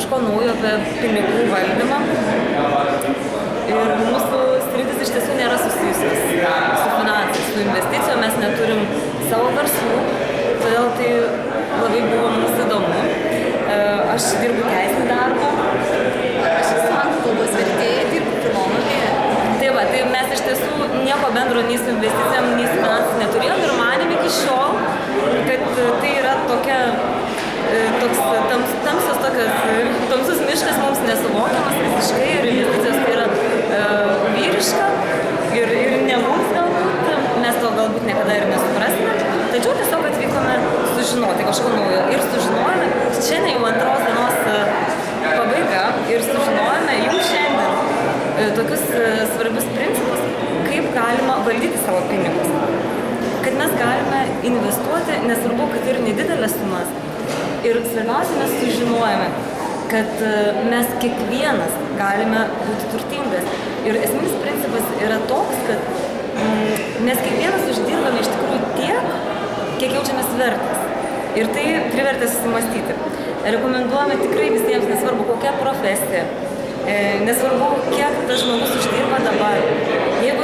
kažko naujo apie pinigų valdymą. Ir mūsų sritis iš tiesų nėra susijusios su finansais, su investicijom, mes neturim savo verslų, todėl tai labai buvo mums įdomu. Aš dirbu teisinį darbą. Aš esu anglų kalbos vertėja, dirbu filologija. Tai mes iš tiesų nieko bendro nei su investicijom, nei su finansais neturėjom ir manėm iki šiol, kad tai yra tamsus miškas mums nesuvokiamas visiškai ir investicijos tai yra vyriška ir ne mums galbūt, mes to galbūt niekada ir nesuprasime, tačiau tiesiog atvykome sužinoti kažko naujo ir sužinojome, šiandien jau antros dienos pabaiga ir sužinojome jau šiandien tokius svarbius principus, kaip galima valdyti savo pinigus. Kad mes galime investuoti, nesvarbu, kad ir nedidelės sumas. Ir svarbiausia, mes sužinojame, kad mes kiekvienas galime būti turtingas. Ir esminis principas yra toks, kad mes kiekvienas uždirbame iš tikrųjų tiek, kiek jaučiamės vertas. Ir tai privertė susimastyti. Rekomenduojame tikrai visiems, nesvarbu kokia profesija, nesvarbu, kiek tas žmogus uždirba dabar. Jeigu